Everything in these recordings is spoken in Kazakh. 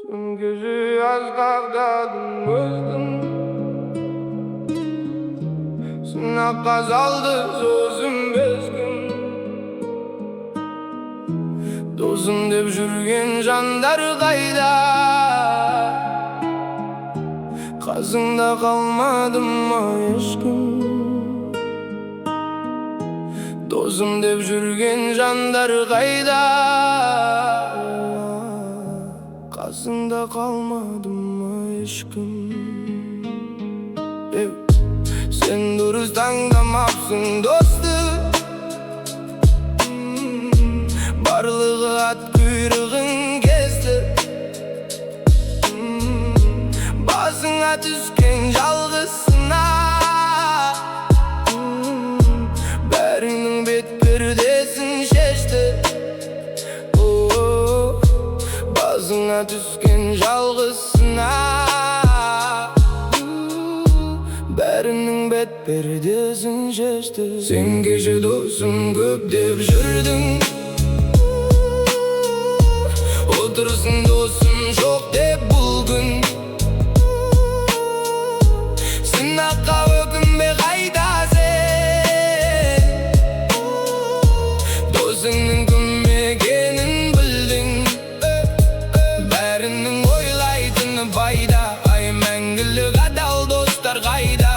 Gece yazlardadım öldüm. Sınak azaldı sözüm bezgin. Dozum dep жүрген жандар қайда? Қасыңда қалмады ма ешкім? Досым деп жүрген жандар қайда? Қасыңда қалмады ма ешкім? Сен дұрыс таңдамапсың досты. Барлығы ат құйрығын кесті. Басыңа түскен жалғызсына. Бәрінің бет пердесін шешті. Басыңа түскен жалғызсына. Бәрінің бет пердесін шешті. Сен кеше досым көп деп жүрдің. Отырсың досым жоқ деп бұл күн. Сынаққа өкінбе қайда сен? Досыңның кім екенін білдің. Бәрінің ойлайтыны пайда. Ай мәңгілік адал достар қайда?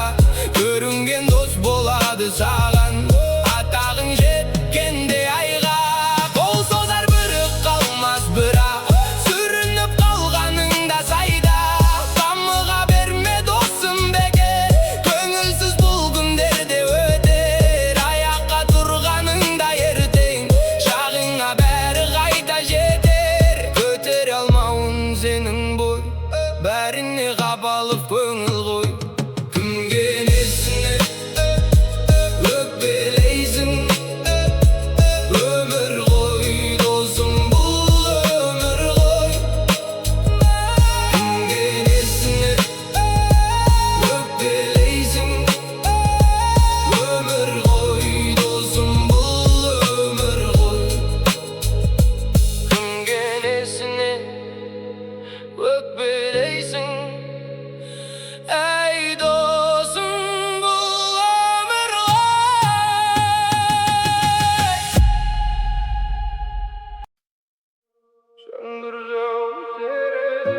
Көрінген дос болады саған. Атағың жеткенде айға. Қол созар бірі қалмас бірақ. Сүрініп қалғаныңда сайда. Қамыға берме досым бекер. Көңілсіз бұл күндерде өтер. Аяққа тұрғаныңда ертең. Шағыңа бәрі қайта жетер. Көтере алмауын сенің бой. Бәріне қапалып көңіл қой. Кімге несіне өкпелейсің? Өмір ғой досым, бұл өмір ғой. Кімге несіне өкпелейсің? Өмір ғой досым, бұл өмір ғой. Кімге несіне өкпелейсің? Әй досым, бұл өмір ғой. Жаңбыр жауып середі.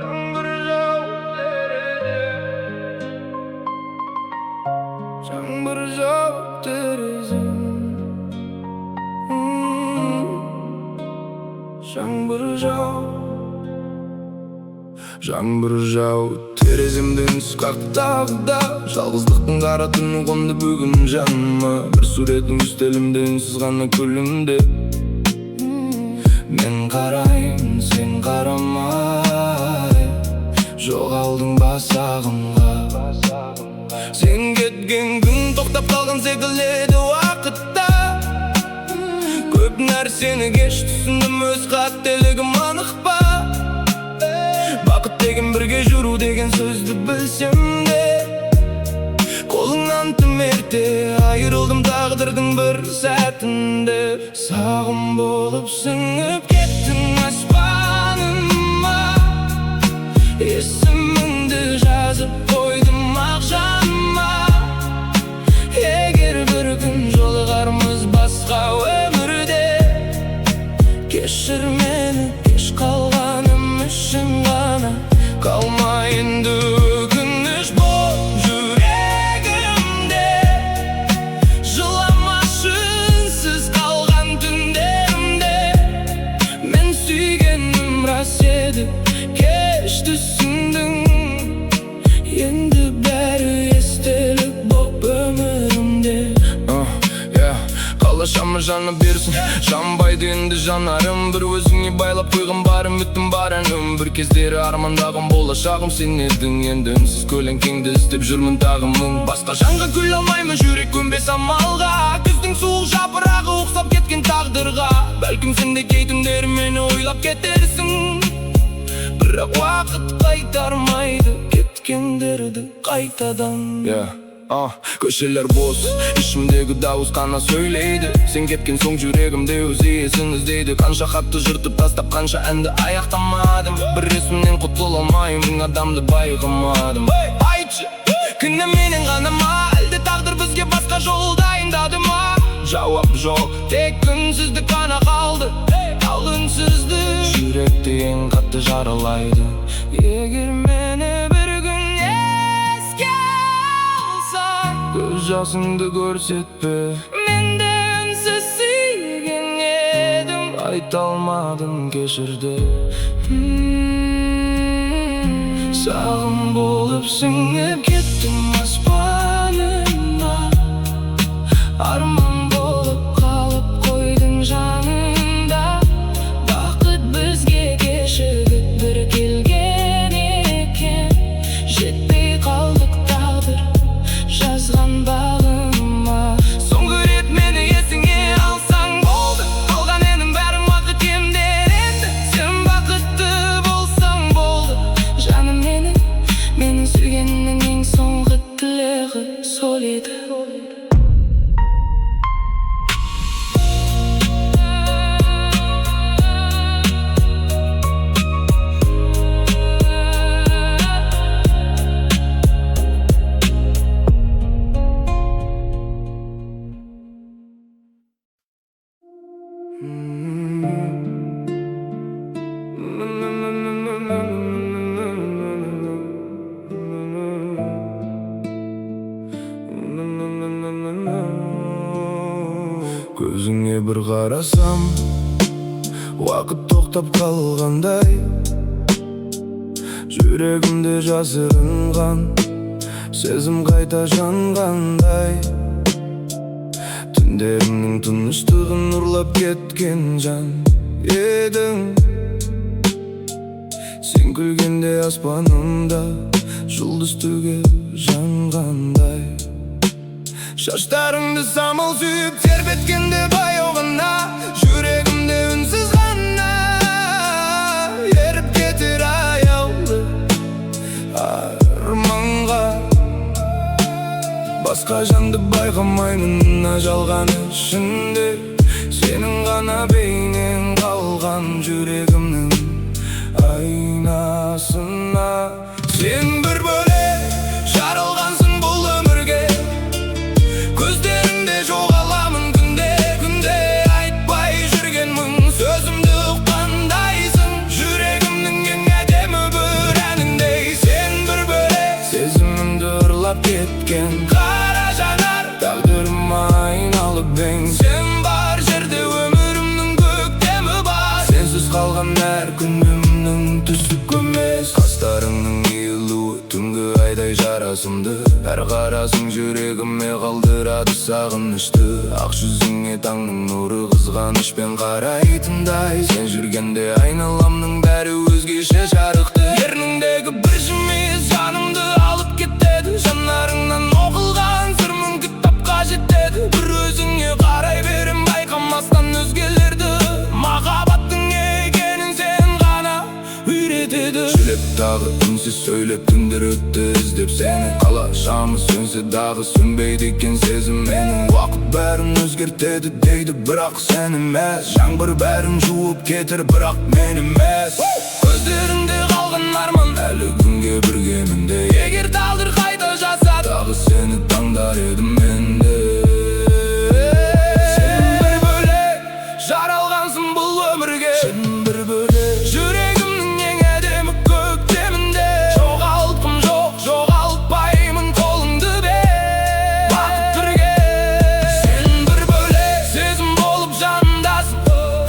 Жаңбыр жауып середі. Жаңбыр жауып терезем. Жаңбыр жауып. Жаңбыр жауып тереземден қақтағыда. Жалғыздықтың қара түні қонды бүгін жаныма. Бір суретің үстелімде үнсіз ғана күлімде. Мен қарайын, сен қарамай. Жоғалдың басағымға. Сен кеткен күн тоқтап қалған секілді уақытта. Көп нәрсені кеш түсіндім, өз қателігім анық па? Бақыт деген бірге жүру деген сөзді білсем де. Қолыңнан тым ерте айырылдым тағдырдың бір сәтінде. Сағым болып сіңіп кеттің аспаныма. Есіміңді жазып қойдым ақ жаныма. Егер бір күн жолығармыз басқа өмірде, кешір мені кеш қалғаным үшін ғана. Қалмайынды өкініш бол жүрегімде. Жыламашы үнсіз қалған түндерімде. Мен сүйгенім рас еді, кеш түсіндің. Енді бәрі естелік боп өмірімде. Қалашамы жаны берсін, жанбайды енді жанарым. Бір өзіңе байлап қойғым бар үмітім бар әнім. Бір кездері армандағым болашағым сен едің. Енді үнсіз көлеңкеңді іздеп жүрмін тағымың. Басқа жанға күл алмаймын, жүрек көнбес амалға. Күздің суық жапырағы ұқсап кеткен тағдырға. Бәлкім сен де кей түндері мені ойлап кетерсің. Бірақ уақыт қайтармайды кеткендерді қайтадан. Köşeler boz, içimdeki davuz kana söyleydi. Sen ketken soң жүрегімде өз иесін іздейді. Қанша хатты жыртып тастап, қанша әнді аяқтамадым. Бір респімнен құтыла алмайым, мың адамды байқамадым. Айтшы, кінә менен ғана ма, әлде тағдыр бізге басқа жол дайындады ма? Жауап жоқ, тек үнсіздік қана қалды. Ал үнсіздік жүректі ең қатты жаралайды. Егер мені бір күн еске алсаң, көз жасыңды көрсетпе. Мен де үнсіз сүйген едім, айта алмадым кешірді. Сағым болып сіңіп кеттім аспанына, арман болып қалып қойдың жанында. Бақыт бізге кешігіп бір келген екен, жетпей қалдық тағдыр жазған бағыма. Соңғы рет мені есіңе алсаң болды, қалған әнің бәрін уақыт емдер. Сен бақытты болсаң болды, жаным менің сүйгеннің ең соңғы тілегі сол еді. Көзіңе бір қарасам, уақыт тоқтап қалғандай. Жүрегімде жасырынған сезім қайта жанғандай. Түндерімнің тыныштығын ұрлап кеткен жан едің. Сен күлгенде аспанымда жұлдыз түге жанғандай. Шаштарыңды самал сүйіп тербеткенде баяу ғана, жүрегімде үнсіз ғана еріп кетер аяулы арманға. Басқа жанды байқамаймын ажалған ішінде, сенің ғана бейнең қалған жүрегімнің айнасына. Сен бір бөлек жаралғансың бұл өмірге, көздеріңде жоғаламын күнде күнде. Айтпай жүрген мың сөзімді ұққандайсың, жүрегімнің ең әдемі бір әніндей. Сен бір бөлек сезімімді ұрлап кеткен қара жанар, тағдырыма айналып ең. Сен бар жерде өмірімнің көктемі бар, сенсіз қалған әр күн өмірімнің түсі көмес. Қастарыңның иілуі түнгі айдай жарасымды, әр қарасың жүрегіме қалдырады сағынышты. Ақ жүзіңе таңның нұры қызғанышпен қарайтындай, сен жүргенде айналамның бәрі өзгеше жарықты. Ерніңдегі бір жымиыс жанымды алып кетеді, жанарыңнан оқылған сырмың кітапқа жетеді. Бір өзіңе қарай берем байқамастан өзгелерді, махаббаттың екенін сен ғана үйретеді. Жүрек тағы үнсіз сөйлеп түндер өтті іздеп сені, қала шамы сөнсе дағы сөнбейді екен сезім менің. Уақыт бәрін өзгертеді дейді, бірақ сен емес. Жаңбыр бәрін жуып кетер, бірақ мен емес. Көздеріңде қалған арман әлі күнге біргемінде, егер тағдыр қайта жазса дағы сені таңдар едім менде. Сен бір бөлек жаралғансың бұл өмірге, сен бір бөлек жүрегімнің ең әдемі көктемінде. Жоғалтқым жоқ, жоғалтпаймын қолыңды бер, бақыт бірге. Сен бір бөлек сезім болып жанымдасың,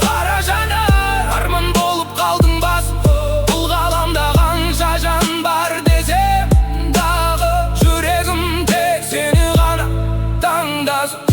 қара жанар арман болып қалдың басым. Бұл ғаламда қанша жан бар десем дағы, жүрегім тек сені ғана таңдасын.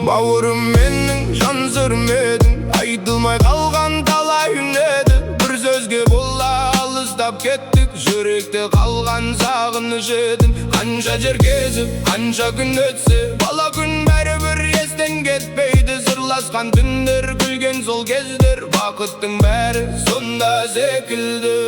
Бауырым менің жан сүрмедің, айтылмай қалған талай үнеді. Бір сөзге бола алыстап кеттік, жүректе қалған сағыныш едің. Қанша жер кезіп, қанша күн өтсе, бала күн бәрібір естен кетпейді. Сырласқан түндер, күлген сол кездер, бақыттың бәрі сонда секілді.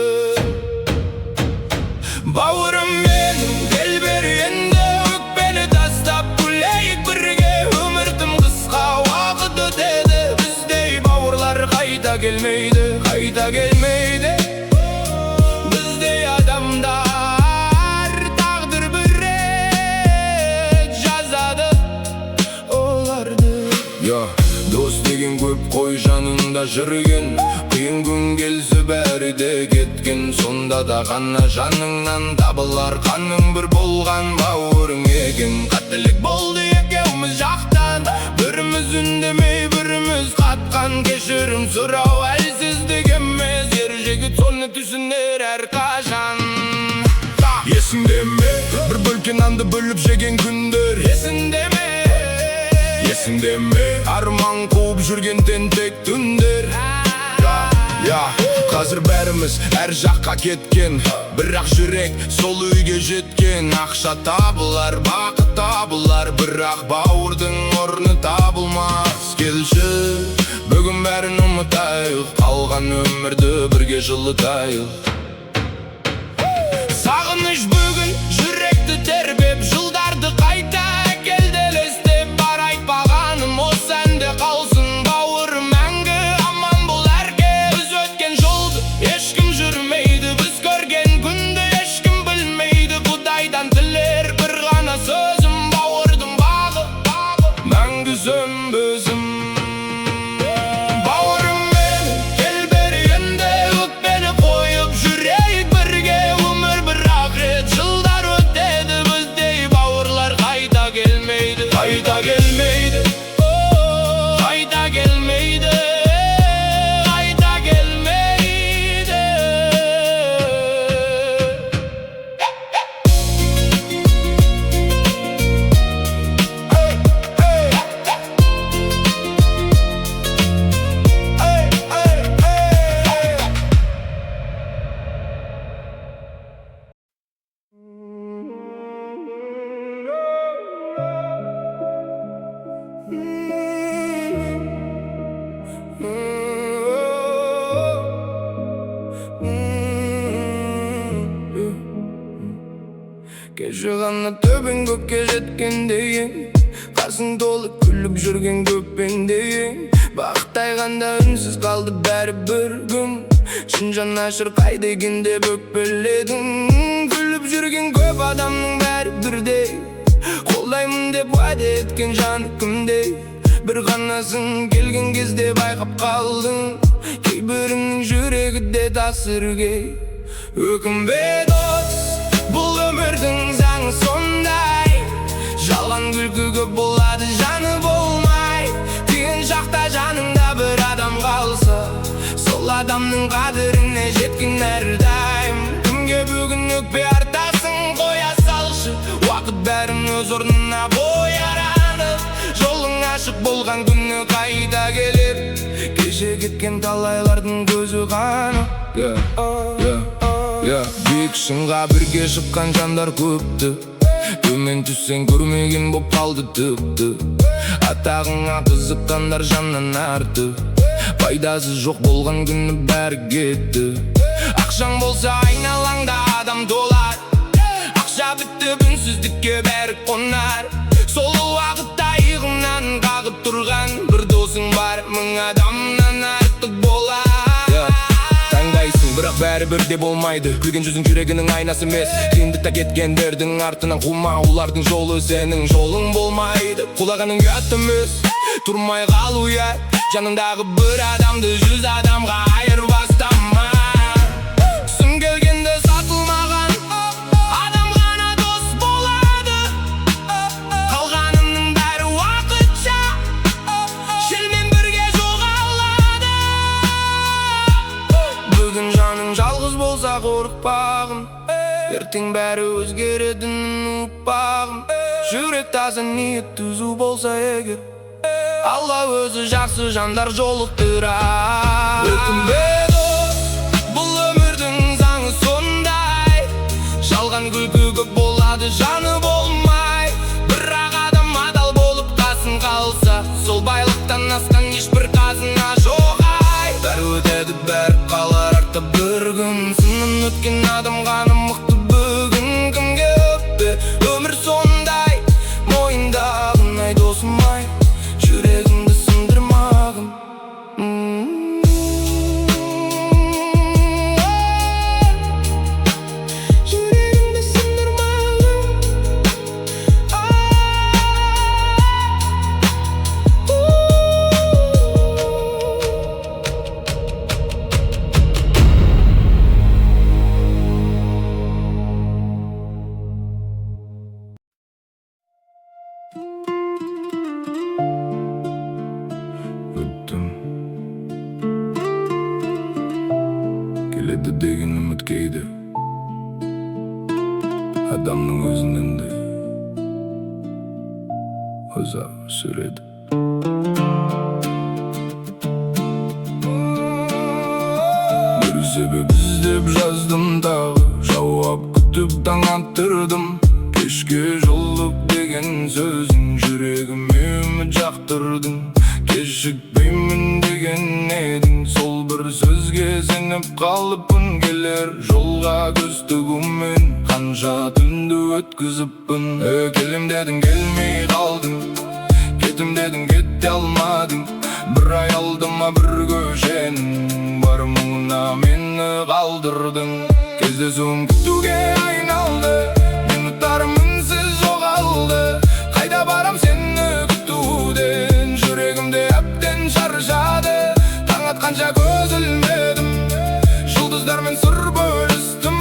Бауырым менің, кел бері енді, өкпені тастап күлейік бірге. Өміртім қысқа, уақыт өтеді, біздей бауырлар қайта келмейді, қайта келмейді. Біздей адамдар тағдыр бір рет жазады оларды. Дос деген көп қой жанында жүрген, қиын күн келсе бәрі де кеткен. Сонда да ғана жаныңнан табылар қаның бір болған бауырың екен. Қателік болды екеуміз жақтан, біріміз үндемей біріміз қатқан. Кешірім сұрау әлсіздік емес, ер жігіт соны түсінер әрқашан. Есіңде ме, бір бөлкен нанды бөліп жеген күндер? Есіңде ме, есіңде ме, арман қуып жүрген тентек түндер? Қазір бәріміз әр жаққа кеткен, бірақ жүрек сол үйге жеткен. Ақша табылар, бақыт табылар, бірақ бауырдың орны табылмас. Келші, бүгін бәрін ұмытайық, қалған өмірді бірге жылытайық. Сағыныш бүгін жүректі тербеп, жылдарды қайта әкелді елестеп. Бар айтпағаным осы әнде қалсын, бауырым мәңгі аман бол әрге. Біз өткен жолды ешкім жүрмейді, біз көрген күнді ешкім білмейді. Құдайдан тілер бір ғана сөзім, бауырдың бағы мәңгі сөнбесін. Бауырым менің, кел бері енді, өкпені қойып жүрейік бірге. Өмір бір ақырет, жылдар өтеді, біздей бауырлар қайта келмейді, қайта келмейді, қайта келмейді, қайта келмейді. Кеше ғана төбең көкке жеткендейін, қасың толы күліп жүрген көппендейін. Бақыттай ғанда үнсіз қалды бәрі бір күн, шын жанашыр қайда екен деп өкпеледің. Күліп жүрген көп адамның бәрі бірдей, қолдаймын деп уәде еткен жаны кімдей. Бір ғанасың келген кезде байқап қалдың, кейбірінің жүрегі де тасыргей. Өкінбе дос, бұл өмірдің заңы сондай, жалған күлкі көп болады, жаны болмай. Тиын шақта жаныңда бір адам қалса, сол адамның қадіріне жеткен әрдайым. Кімге бүгін өкпе артасың, қоя салшы, уақыт бәрін өз орнына қояр. Жолың ашық болған күні қайта келер, кеше кеткен талайлардың көзі қаны. Биік шыңға бірге шыққан жандар көпті, төмен түссең көрмеген боп қалды тіпті. Атағыңа қызыққандар жаннан арты, пайдасы жоқ болған күні бәрі кетті. Ақшаң болса айналаңда адам толар, ақша бітті үнсіздікке бәрі қонар. Сол уақытта иығымнан қағып тұрған бір досың бар, мың адамнан артық болар. Бірақ бәрі бірде болмайды, күлген жүзің жүрегінің айнасы емес. Қиындықта кеткендердің артынан қума, олардың жолы сенің жолың болмайды. Құлағаның ұят емес, тұрмай қалу ұят, жаныңдағы бір адамды 100 адамға айырбастама. Сын келгенде сатылмаған адам ғана дос болады, қалғанының бәрі уақытша, желмен бірге жоғалады. Бүгін жаның жалғыз болса қорықпағын, ертең бәрі өзгередінің ұқпағын. Жүрек таза, ниет түзу болса егер, Алла өзі жақсы жандар жолықтырар. Өкінбе дос, бұл өмірдің заңы сондай, жалған күлкі көп болады, жаны болмай. Бірақ адам адал болып қасын қалса, сол байлықтан асқан ешбір қазына жоқ. Бәрі өтеді, бәрі қалар артта бір күн. Сыннан өткен адам ғана мықты бүгін. Кімге өкпе, өмір сондай, мойындағын ай досым ай, жүрегімді сындырмағын. Жүрегімді сындырмағын. Өттім, келеді деген үміт кейде адамның өзінен де ұзақ сүреді. Бір себеп іздеп жаздым тағы, жауап күтіп таң attырдым. Кешке жолық деген сөзің жүрегіме үміт жақтырдың. Кешікпеймін деген едің, сол бір сөзге сеніп қалыппын. Келер жолға көз тігумен қанша түнді өткізіппін. Келем дедің, келмей қалдың, кетім дедің, кете алмадың. Бір аялдама бір көшенің бар мұңына мені қалдырдың. Кездесуім күтуге айналды, минуттарым үнсіз жоғалды. Қайда барам сені күтуден, жүрегімде әбден шаршады. Таң атқанша көз ілмедім, жұлдыздармен сыр бөлістім.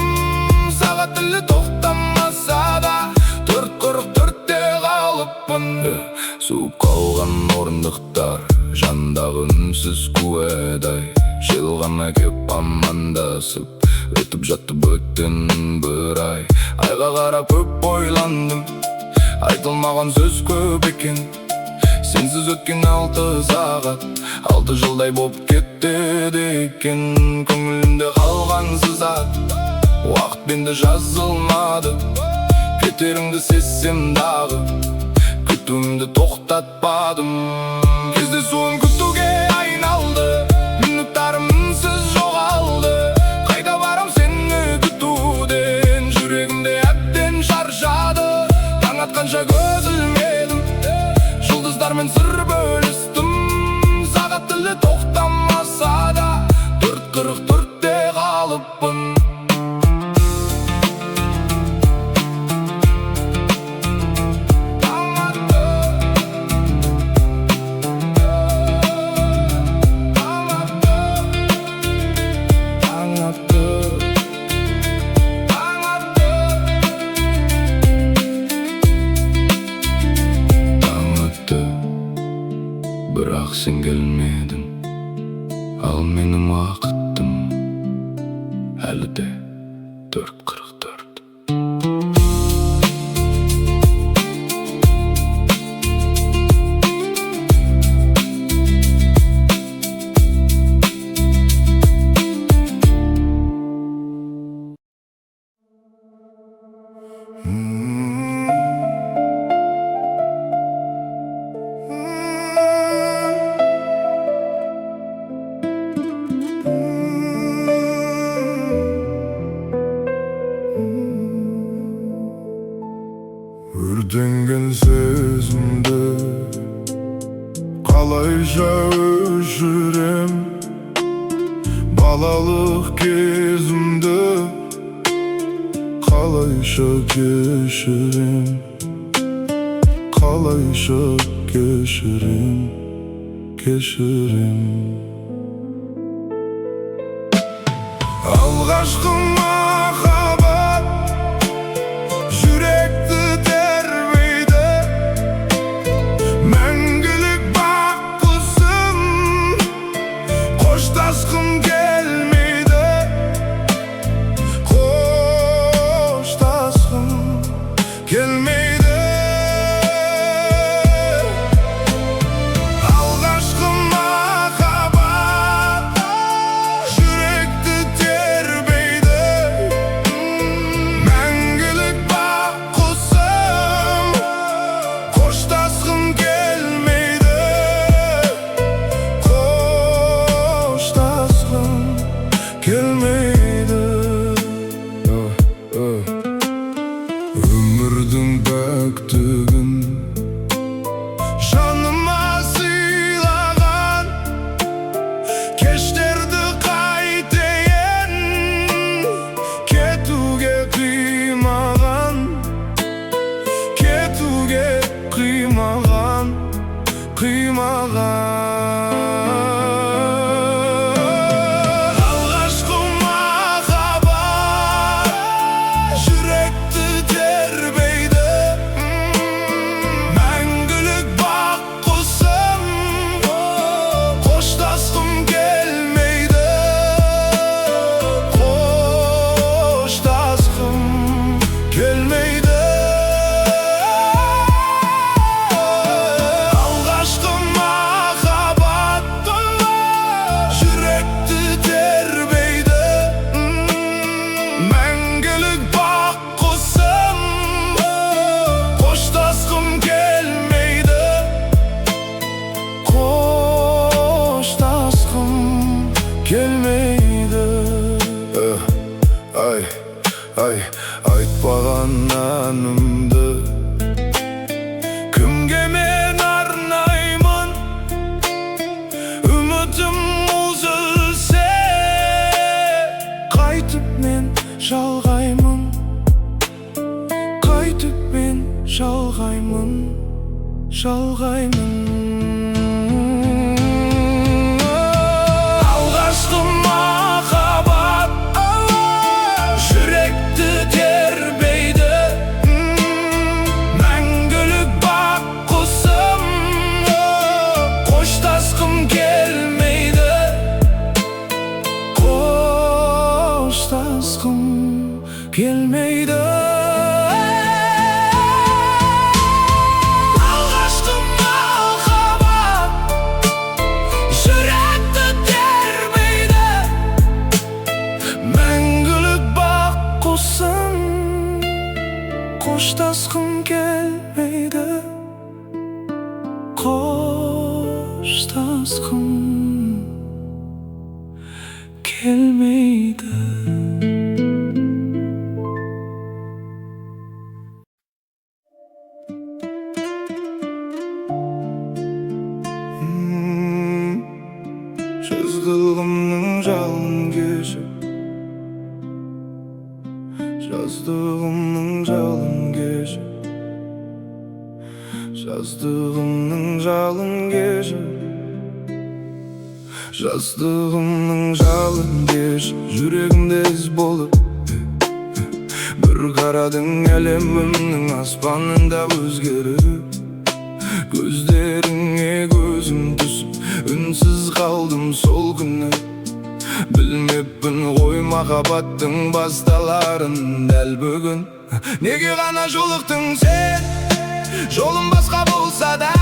Сағат тілі тоқтамаса да, 4:44-те қалыппын. Суып қалған орындықтар, жандағы үнсіз куәдай. Жел ғана кеп амандасып, өтіп жатты бөттен бір ай. Айға қарап көп ойландым, айтылмаған сөз көп екен. Сенсіз өткен 6 сағат, 6 жылдай боп кетеді екен. Көңілімде қалған сызат, уақыт бенде жазылмады. Кетеріңді сезсем дағы, күтуімді тоқтатпадым. Кездесуім күтуге айналды, минуттарым үнсіз жоғалды. Қайда барам сені күтуден, жүрегімде әбден шаршады. Таң атқанша көз ілмедім, жұлдыздармен сыр бөлістім. Сағат тілі тоқтамаса да, 4:44-те қалыппын. Бірақ сен келмедің, ал менің уақытым әлі де 4:44. Өртенген сезімді қалайша өшірем, балалық кезімді қалайша кешірем, қалайша кешірем, кешірем. Алғашқы махаббат жүректі тербейді, мәңгілік баққысым, қоштасқым келмейді, қоштасқым келмейді. таппаған әнімді кімге мен арнаймын? Үмітім үзілсе қайтып мен жалғаймын, қайтып мен жалғаймын, жалғаймын. Алғашқы махаббат жүректі тербейді, мәңгілік бақ құсым, қоштасқым келмейді, қоштасқым келмейді. Қоштасқым келмейді, қоштасқым келмейді. Жаздығымның жалын кешіп, жаздығымның жалын кешіп, жаздығымның жалын кешіп, жаздығымның жалын кешіп, жүрегімде із болып бір қарадың әлемімнің аспанында өзгеріп, көздеріңе көзім түсіп, үнсіз қалдым сол күні. Білмеппін ғой махаббаттың басталарын дәл бүгін. Неге ғана жолықтың сен, жолым басқа болса да?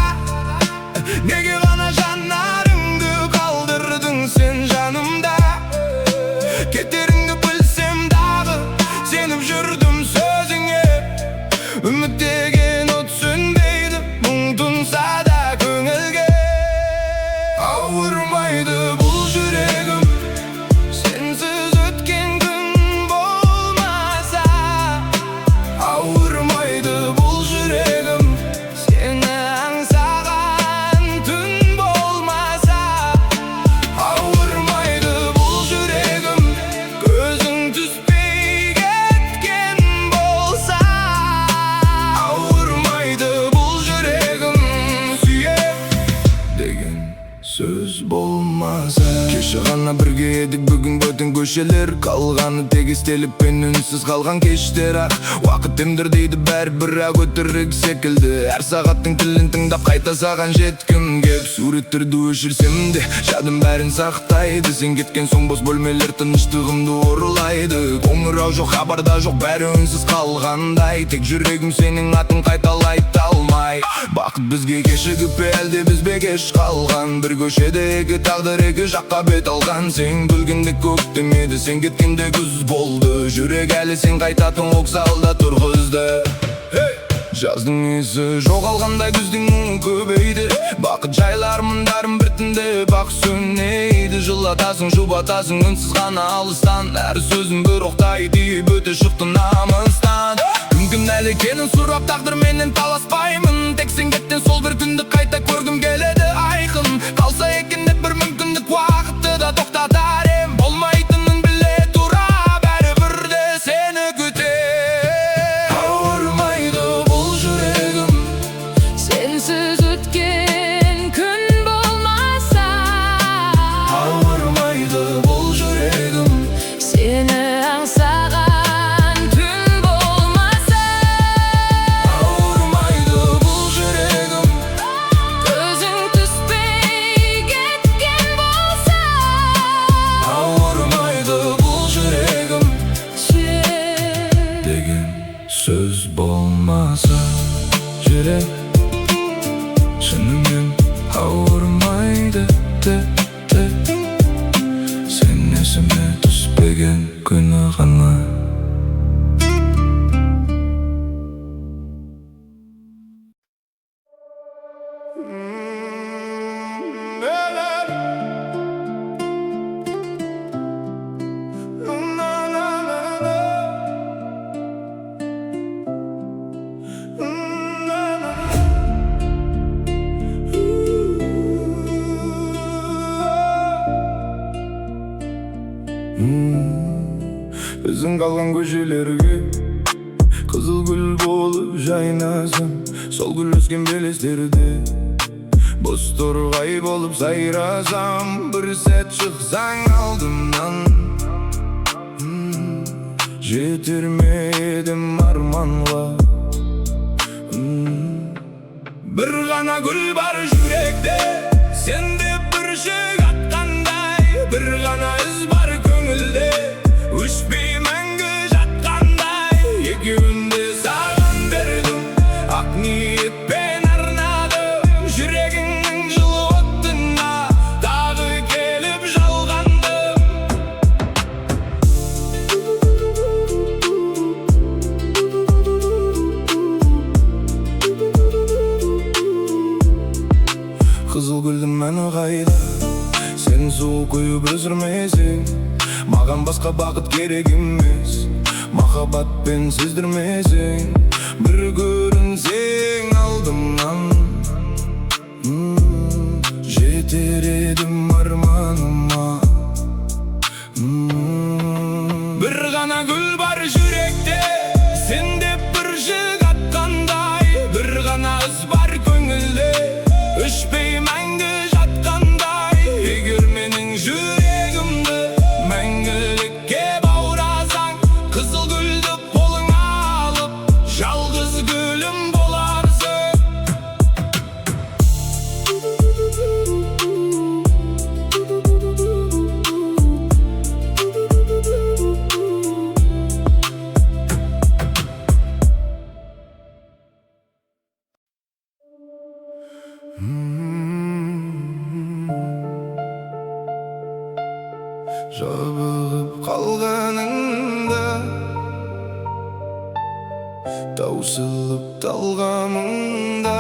Неге ғана жанарыңды қалдырдың сен жанымда? Кетеріңді білсем дағы, сеніп жүрдім сөзіңе. Үміттеген от сөнбейді, мұң тұнса да көңілге. Ауырмайды бұл жүрегім, сенсіз өткен күн болмаса. Ауырмайды бұл жүрегім, сені аңсаған түн болмаса. Ауырмайды бұл жүрегім, көзің түспей кеткен болса. Ауырмайды бұл жүрегім, сүйем деген сөз болмаса. Кеше ғана бірге едік, бүгін бөтен көшелер, қалғаны тегістеліп пен үнсіз қалған кештер. Ақ уақыт темдір дейді бәрі-бірақ өтірік секілді. Әр сағаттың тілін тыңдап қайта саған жеткім кеп. Суреттерді өшірсем де жадым бәрін сақтайды. Сен кеткен соң бос бөлмелер тыныштығымды ұрлайды. Қоңырау жоқ, хабарда жоқ, бәрі үнсіз қалғандай. Тек жүрегім сенің атын қайталайды алмай. Бақыт бізге кешігіп пе, әлде біз бе кеш қалған? Бір көшеде екі тағдыр, екі жаққа бет алған. Сен күлгенде көктем еді, сен кеткенде күз болды. Жүрек әлі сен қайтатын вокзалда тұрғызды. Жаздың есі жоғалғандай, күздің мұңы көбейді. Бақыт жайлар мұндарым біртіндеп бақ сөнейді. Жылатасың, жұбатасың үнсіз ғана алыстан. Әр сөзің бір оқтай дейіп өте шықты намыстан. Мүмкін әлі екенін сұрап тағдыр менен таласпаймын. Тек сен кеткен сол бір күнді қайта көргім келеді айқын. Қалса екен деп бір мүмкіндік, уақытты да тоқтатар ем. Болмайтынын біле тұра бәрібір де сені күтем. Ауырмайды бұл жүрегім, сенсіз өткен күн болмаса. Ауырмайды бұл жүрегім, сені аңсаған түн болмаса. Ауырмайды бұл жүрегім, көзің түспей кеткен болса. Ауырмайды бұл жүрегім, сүйем деген сөз болмаса. Жүрек шынымен ауырмайды сен есіме түспеген күні ғана. kalgan köşelerge kızıl gül bolup jaynasan, sol gül ösken beleslerде boz torgay bolup sayrasam, bir set çıksan aldımdan jetirmedim armanla. Bir gana gül bar yürekte, sende bir şey atkanday, bir gana iz bar köngülde, uçbey мәңгі жатқандай. Екеуінде саған бердім, ақ ниетпен арнадым, жүрегіңнің жылы отына тағы келіп жалғандым. Қызыл гүлдің мәні қайда, сен суық құйып өсірмесең, маған басқа бақыт керек емес. Махаббатпен сездірмесең, бір көрінсең алдымнан, жетер едім арманыма. Bir ғана гүл бар жүректе, сенде бір жік атқандай, бір ғана із бар көңілде, өшпей мәңгі жатқандай. Егер менің жүрегімді мәңгілікке баурасаң, қызыл гүлді қолыңа алып, жалғыз гүлім боларсың. Жабығып қалғаныңда, таусылып талғамыңда,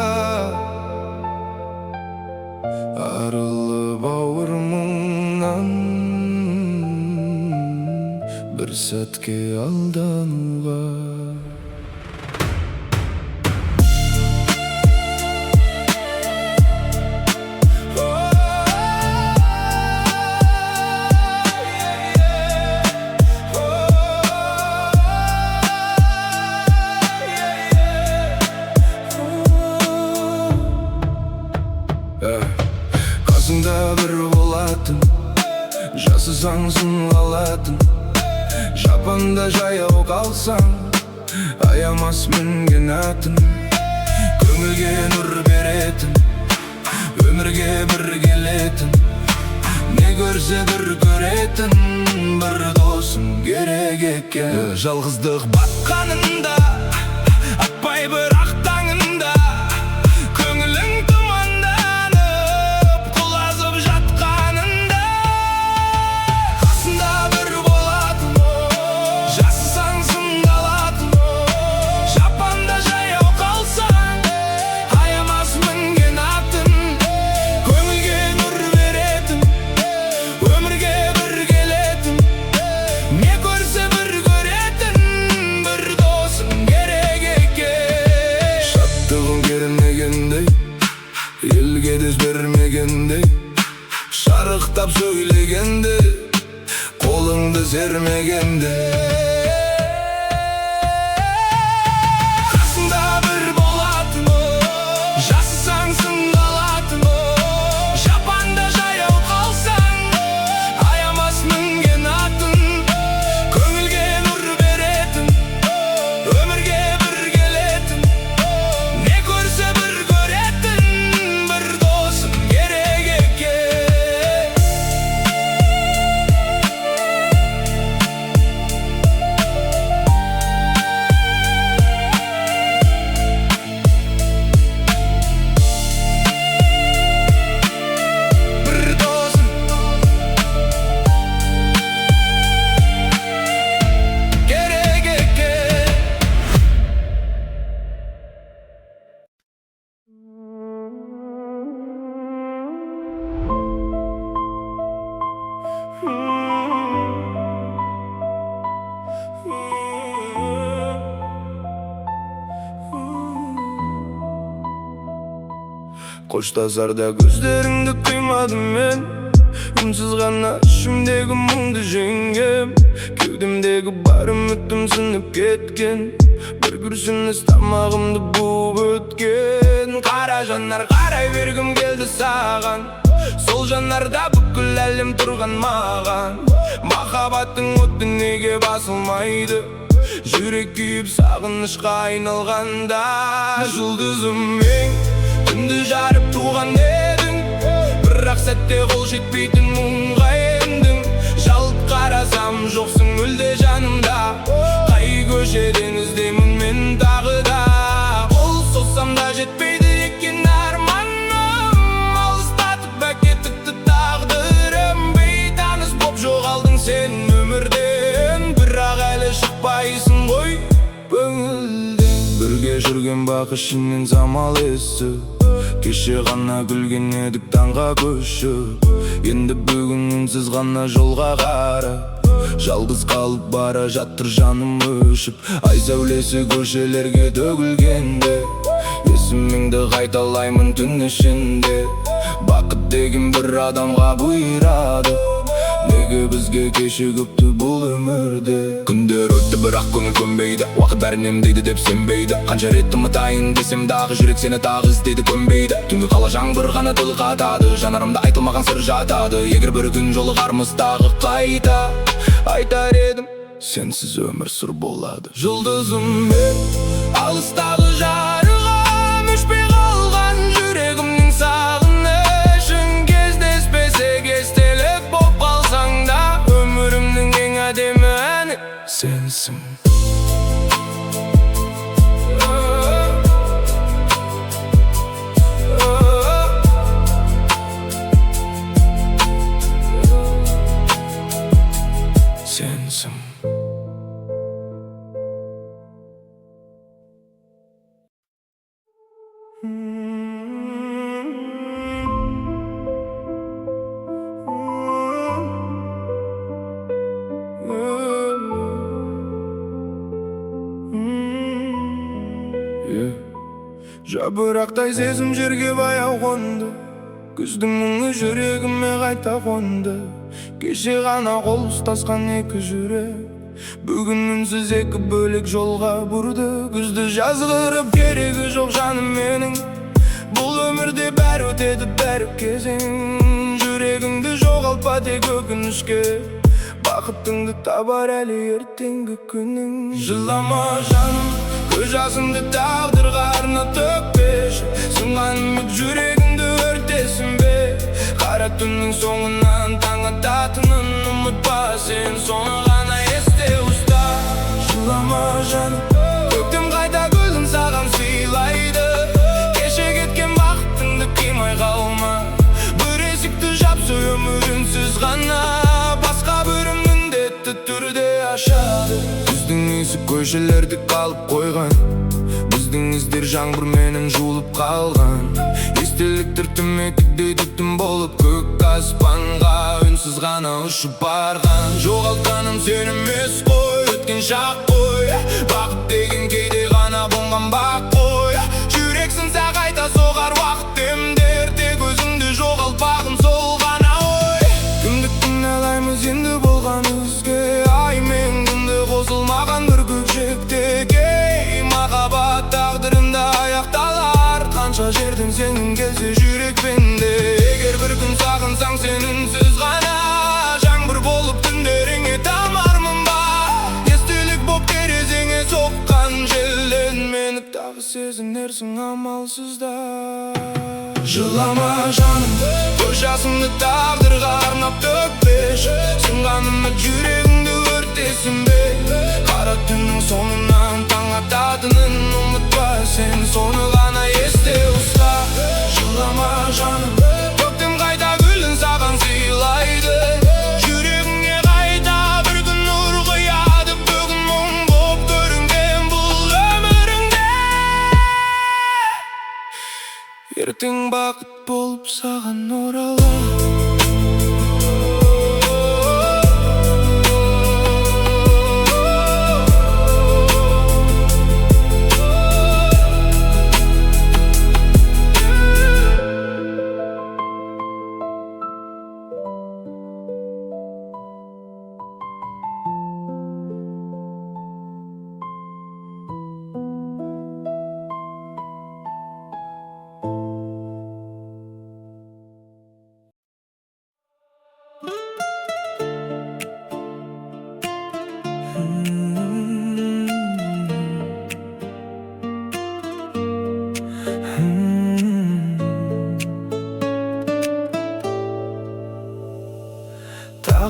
арылып ауыр мұңнан, бір сәтке алдануға. Қасыңда бір болатын, жасысаң сынғалатын, жапанда жаяу қалсаң, аямас мінген атын, көңілге нұр беретін, өмірге бір келетін, не көрсе бір көретін, бір досың керек екен. Жалғыздық батқанында, атпай бір ақтаңында, көңілің тұманданып, құлазып жатқанында, қасында бір болатын, жасысаң сындалатын, жапанда жаяу қалсаң, аямас мінген атын, көңілге нұр беретін, өмірге бір келетін, не көрсе бір көретін, бір досың керек екен. Шаттығың келмегендей, елге дес бермегендей, шарықтап сөйлегенде, қолыңды сермегенде, қасында бір болатын, жасысаң сындалатын, жапанда жаяу қалсаң, аямас мінген атын, көңілге нұр беретін, өмірге бір келетін, не көрсе бір көретін, бір досың керек екен. Бір досың керек екен. Қоштасарда көздеріңді қимадым мен, үнсіз ғана ішімдегі мұңды жеңгем. Кеудемдегі бар үмітім сынып кеткен, бір күрсініс тамағымды буып өткен. Қара жанар қарай бергім келді саған, сол жанарда бүкіл әлем тұрған маған. Махаббаттың оты неге басылмайды, жүрек күйіп сағынышқа айналғанда. Жұлдызым ең, түнді жарып туған едің, бірақ сәтте қол жетпейтін мұңға ендім. Жалт қарасам жоқсың мүлде жанымда, қай көшеден іздеймін мен тағы да. Қол созсам да жетпейді екен арманым, алыстатып әкетіпті тағдырым. Бейтаныс боп жоғалдың сен өмірден, бірақ әлі шықпайсың ғой көңілден. Бірге жүрген бақ ішінен самал есі, кеше ғана күлген едік таңға көшіп. Енді бүгін үнсіз ғана жолға қарап, жалғыз қалып бара жатыр жаным өшіп. Ай сәулесі көшелерге төгілгенде, есіміңді қайталаймын түн ішінде. Бақыт деген бір адамға бұйырады, неге бізге кешігіпті бұл өмірде. Күндер өтті бірақ көңіл көнбейді, уақыт бәрін емдейді деп сенбейді. Қанша рет ұмытайын десем дағы жүрек сені тағы іздейді көнбейді. Түнгі қала жаңбыр ғана тіл қатады, жанарымда айтылмаған сыр жатады. Егер бір күн жолығармыз тағы қайта, айтар едім сенсіз өмір сұр болады. Жұлдызым мен, алыстағы жарығым, өшпей қалған жүрегімнің сағынышын. Кездеспесек естелік боп қалсаң да, өмірімнің ең әдемі әні сенсің. Сенсің. Жапырақтай сезім жерге баяу қонды, күздің мұңы жүрегіме қайта қонды. Кеше ғана қол ұстасқан екі жүрек, бүгін үнсіз екі бөлек жолға бұрды. Күзді жазғырып керегі жоқ жаным менің, бұл өмірде бәрі өтеді бәрі кезең. Жүрегіңді жоғалтпа тек өкінішке, бақытыңды табар әлі ертеңгі күнің. Жылама жаным, көз жасыңды тағдырға арнап төкпеші, сынған үміт жүрегіңді өртесін бе. Қара түннің соңынан таң ататынын ұмытпа, сен соны ғана есте ұста. Жылама жаным, көктем қайта гүлін саған сыйлайды, кеше кеткен бақытыңды қимай қалма. Бір есікті жапса өмір үнсіз ғана, басқа бір міндетті түрде ашады. Күздің иісі көшелерді қалып қойған, біздің іздер жаңбырменен жуылып қалған. Естеліктер түметікдей түтін болып көк аспанға үнсіз ғана ұшып барған. Жоғалтқаным сен емес қой, өткен шақ қой, бақыт деген кейде ғана болған бақ қой. Жүрексің сә қайта соғар уақыт демдер, тек өзіңді жоғалтпағым сол ғана ой. Кімді кінәлаймыз енді болған өзге, ай мен күнді қосылмаған бір көкжиекте. Махаббат тағдырында аяқталар, қанша жерден сенің келсе жүрекпенде. Егер бір күн сағынсаң сен үнсіз ғана, жаңбыр болып түндеріңе тамармын ба. Естелік боп терезеңе соққан желден, мені тағы сезінерсің амалсызда. Жылама жаным, көз жасыңды тағдырға арнап төкпеші, сынған үміт жүрегіңді өртесін бе. Қара түннің соңынан таң ататынын ұмытпа, сен соны ғана есте ұста. Жылама жаным, көктем қайта гүлін саған сыйлайды, жүрегіңе қайта бір күн нұр құяды. Бүгін мұң боп көрінген бұл өміріңде, ертең бақыт болып саған оралар.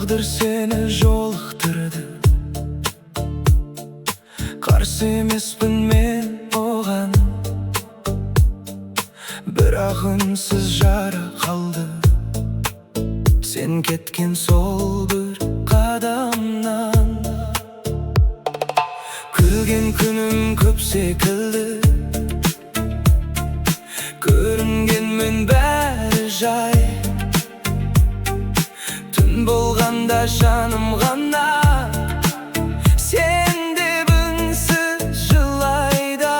Tağdır seni jolықтырды. Қарсы емеспін мен оған, бірақ үнсіз жара қалды. Sen кеткен сол бір қадамнан. Күлген күнім көп секілді, көрінгенмен бәрі жай. Түн болғанда жаным ғана сен деп үнсіз жылайды.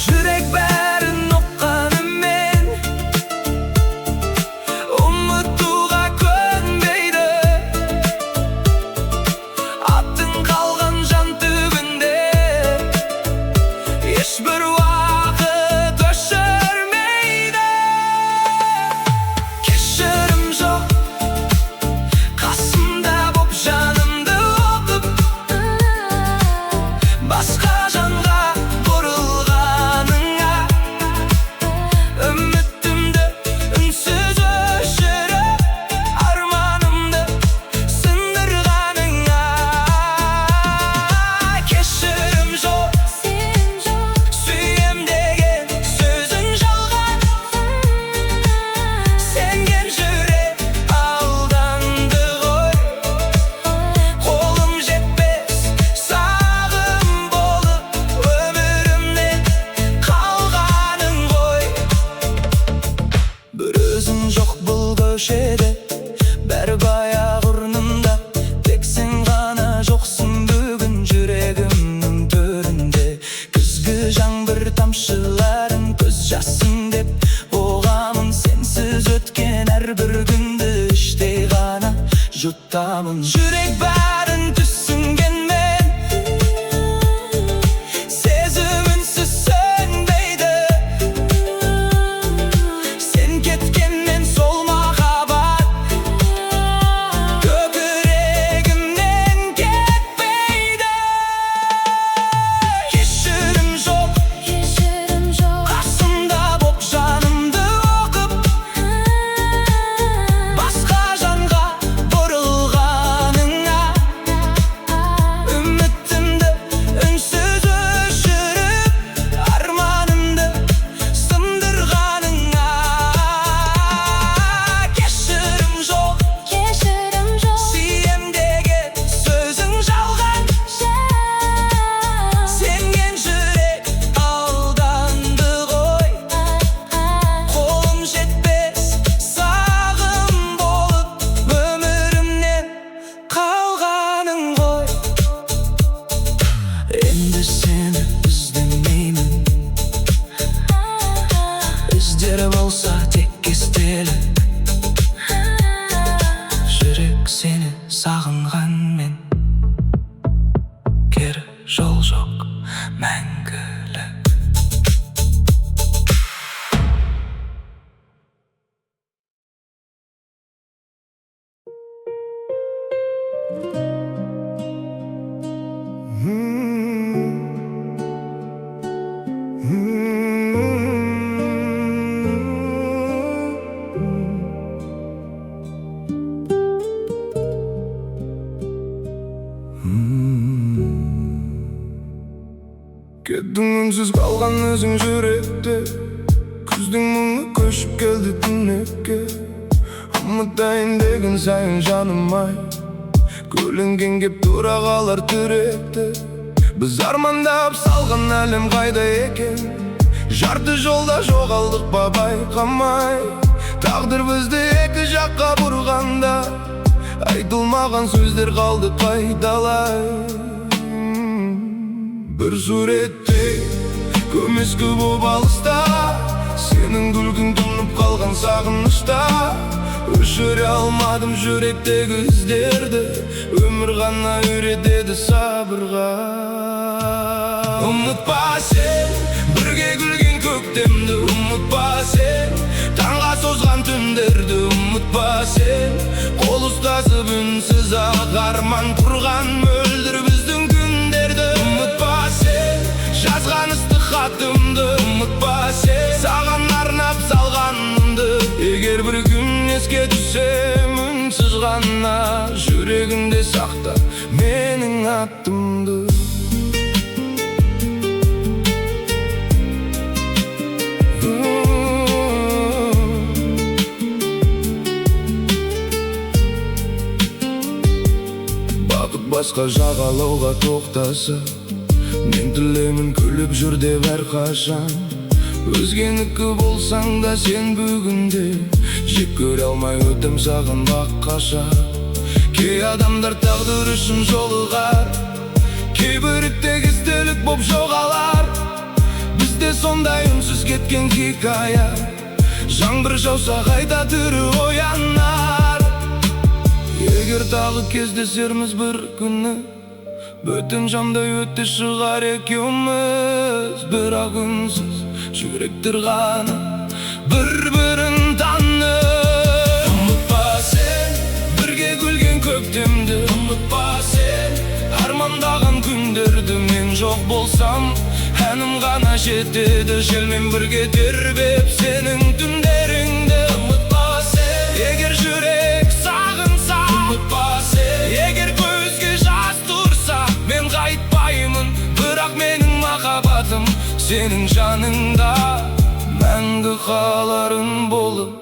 Жүрек бәрін ұққанымен ұмытуға көнбейді. Аттың қалған жан түбінде ешбір уақыт өшірмейді. Кешірім жоқ қасымда боп жанымды оқып, басқа жанға бұрылғаныңа, үмітімді үнсіз өшіріп, арманымды сындырғаныңа. Кешірім жоқ, сүйем деген сөзің жалған. Сенген жүрек алданды ғой. Қолым жетпес сағым болып, өмірімнен қалғаның ғой. Бір өзің жоқ бұл көшеде, бәрі баяғы орнында. Тек сен ғана жоқсың бүгін жүрегімнің төрінде. Күзгі жаңбыр тамшыларын көз жасың деп оғамын. Сенсіз өткен әрбір күнді іштей ғана жұтамын. Жүрек бәрін түсінгенмен сезім үнсіз сөнбейді. Сен кеткенмен сол махаббат көкірегімнен кетпейді. Кешірім жоқ, қасымда боп жанымды оқып, басқа жанға бұрылғаныңа, үмітімді үнсіз өшіріп, арманымды сындырғаныңа. Кешірім жоқ, сүйем деген сөзің жалған. Сенген жүрек алданды ғой. Қолым жетпес сағым болып, өмірімнен қалғаның ғой. Енді сені іздемеймін, іздері болса тек кестелі. Жүрек сені сағынғанмен кері жол жоқ мәңгілік. Кеттің үнсіз қалған өзің жүректе, күздің мұңы көшіп келді түнекке. Ұмытайын деген сайын жаным ай, көлеңкен кеп тура қалар түректе. Біз армандап салған әлем қайда екен, жарты жолда жоғалдық па байқамай. Тағдыр бізді екі жаққа бұрғанда, айтылмаған сөздер қалды қайталай. Бір суретте көмескі боп алыста, сенің күлкің тұнып қалған сағынышта. Өшіре алмадым жүректегі іздерді, өмір ғана үйретеді сабырға. Ұмытпа сен бірге күлген көктемді, ұмытпа сен таңға созған түндерді, ұмытпа сен қол ұстасып үнсіз ақ арман құрған мөлдір біздің күндерді. Ұмытпа сен жазған ыстық хатымды, ұмытпа сен саған арнап салғанымды. Егер бір күн еске түсем басқа жағалауға тоқтаса, мен тілеймін күліп жүр деп әрқашан. Өзгенікі болсаң да сен бүгінде жек көре алмай өтем саған баққаша. Кей адамдар тағдыр үшін жолығар, кейбірі тек естелік боп жоғалар. Бізде сондай үнсіз кеткен хикая, жаңбыр жауса қайта тірі оянар. Егер тағы кездесерміз бір күні, бөтен жандай өте шығар екеуміз. Бірақ үнсіз жүректер ғана бір-бірін танып. Ұмытпа сен бірге күлген көктемді, ұмытпа сен армандаған күндерді. Мен жоқ болсам әнім ғана жетеді, желмен бірге тербеп сенің түндеріңді. Ұмытпа сен егер жүрек сағынса, ұмытпа сен егер көзге жас тұрса, мен қайтпаймын, бірақ менің махаббатым сенің жаныңда мәңгі қаларын болып.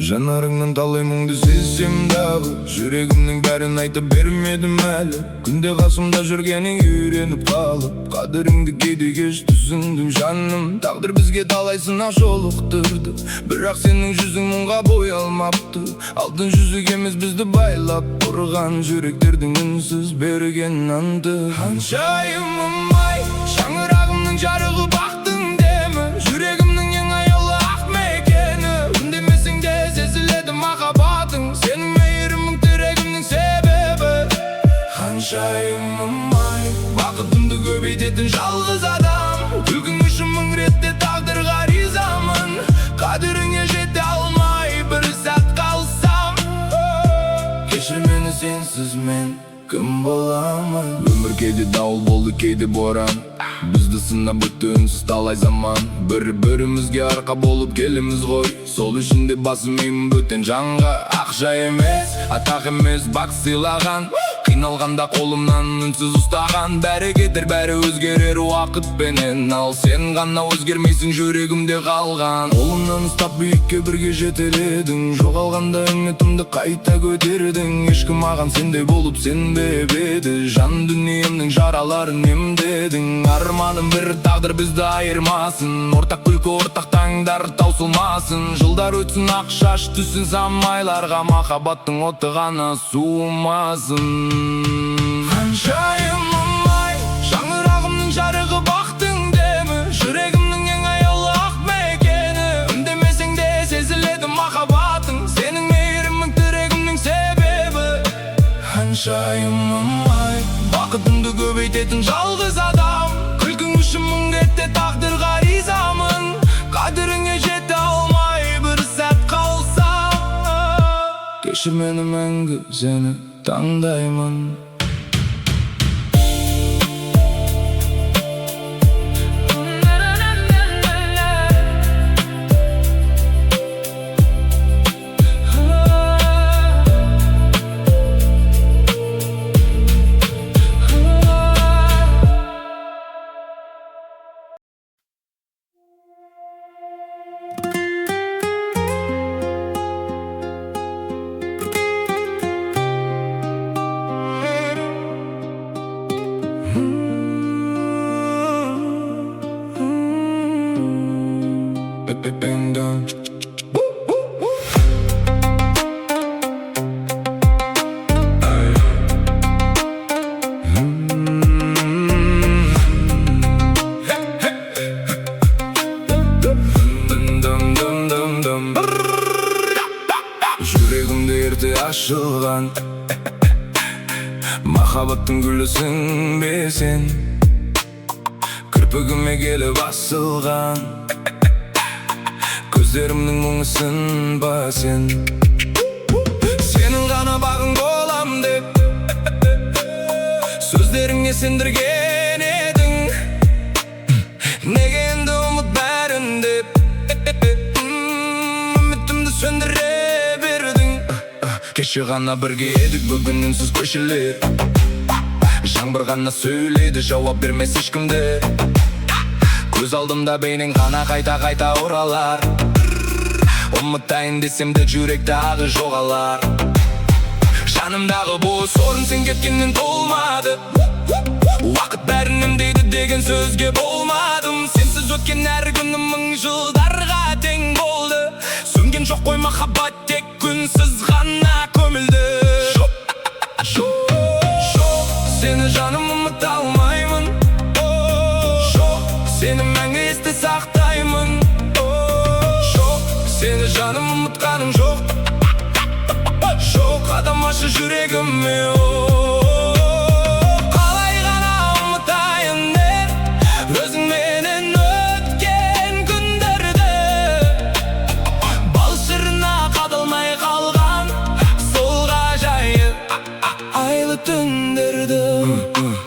Жанарыңнан талай мұңды сезсем дағы, жүрегімнің бәрін айтып бермедім әлі. Күнде қасымда жүргенің үйреніп қалып, қадіріңді кейде кеш түсіндім жаным. Тағдыр бізге талай сынақ жолықтырды, бірақ сенің жүзің мұңға боялмапты. Алтын жүзік емес бізді байлап тұрған жүректердің үнсіз берген анты. Ханшайымым ай, шаңырағымның жарығы бақтың демі, жүрегімнің ең аяулы ақ мекені. Үндемесің де сезіледі махаббатың, сенің мейірімің тірегімнің себебі. Ханшайымым ай, бақытымды көбейтетін жалғыз адам, күлкің үшін мың ретте тағдырға ризамын. Қадіріңе жете алмай бір сәт қалсам, кешір мені, сенсіз мен кім боламын. Өмір кейде дауыл болды, кейде боран, бізді сынап өтті үнсіз талай заман. Бір-бірімізге арқа болып келеміз ғой, сол үшін де басымаймын бөтен жанға. Ақша емес, атақ емес, бақ сыйлаған, қиналғанда қолымнан үнсіз ұстаған. Бәрі кетер, бәрі өзгерер уақытпенен, ал сен ғана өзгермейсің жүрегімде қалған. Қолымнан ұстап биікке бірге жетеледің, жоғалғанда үмітімді қайта көтердің. Ешкім маған сендей болып сенбеп еді, жан дүниемнің жараларын емдедің. Арманым бір тағдыр бізді айырмасын, ортақ күлкі, ортақ таңдар таусылмасын. Жылдар өтсін, ақ шаш түссін самайларға, махаббаттың оты ғана суымасын. Ханшайымым ай, шаңырағымның жарығы бақтың демі, жүрегімнің ең аяулы ақ мекені. Үндемесің де сезіледі махаббатың, сенің мейірімің тірегімнің себебі. Ханшайымым ай, бақытымды көбейтетін жалғыз адам, күлкің үшін мың ретте тағдырға ризамын. Қадіріңе жете алмай бір сәт қалсам, кешір мені, мәңгі сені таңдаймын. Жүрегімді ерте ашылған, махаббаттың гүлісің бе сен, кірпігіме келіп асылған. көздерімнің мұңысын ба сен? Сенің ғана бағың болам деп сөздеріңе сендірген едің. Неге енді ұмыт бәрін деп үмітімді сөндіре бердің. Кеше ғана бірге едік, бүгін үнсіз көшелер. Жаңбыр ғана сөйледі, жауап бермес ешкімді. Көз алдымда бейнең ғана қайта-қайта оралар. Ұмытайын десем де жүрек тағы жоғалар. Жанымдағы бос орын сен кеткеннен толмады. Уақыт бәрін үнемдейді деген сөзге болмадым. Сенсіз өткен әр күнім мың жылдарға тең болды. Сөнген жоқ қой махаббат, тек күнсіз ғана көмілді. Сені жаным ұмыта алмаймын. Сені мәңгі есте сақтаймын. Сені жаным ұмытқаным жоқ. Қадам ашы жүрегіме. Қалай ғана ұмытайын деп өзіңменен өткен күндерді. Бал шырына қадалмай қалған сол ғажайып айлы түндерді.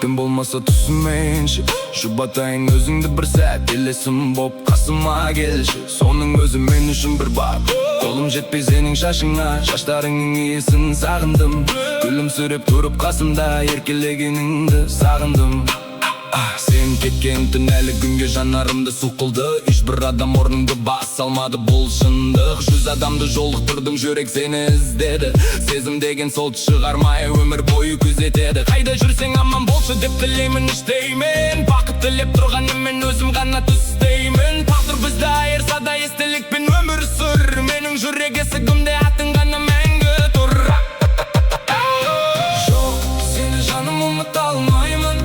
Түн болмаса түсінмейінше жұбатайын өзіңді бір сәт. Елесім боп қасыма келші, соның өзі мен үшін бір бақ. Қолым жетпей сенің шашыңа, шаштарыңның иесін сағындым. Күлімсіреп тұрып қасымда, еркелегеніңді сағындым. Сен кеткен түн әлі күнге жанарымды сұлқылды. Ешбір адам орныңды бас алмады, бұл шындық. 100 адамды жолықтырдым, жүрек сені іздеді. Сезім деген сол шығармай өмір бойы күзетеді. Қайда жүрсең аман болшы деп тілеймін, іштеймін. Бақыт тілеп тұрғанымен өзім ғана түстеймін. Тағдыр бізді айырса да естелікпен өмір сүр. Менің жүрек есігімде атың ғана мәңгі тұр. Жоқ, сені жаным ұмыта алмаймын.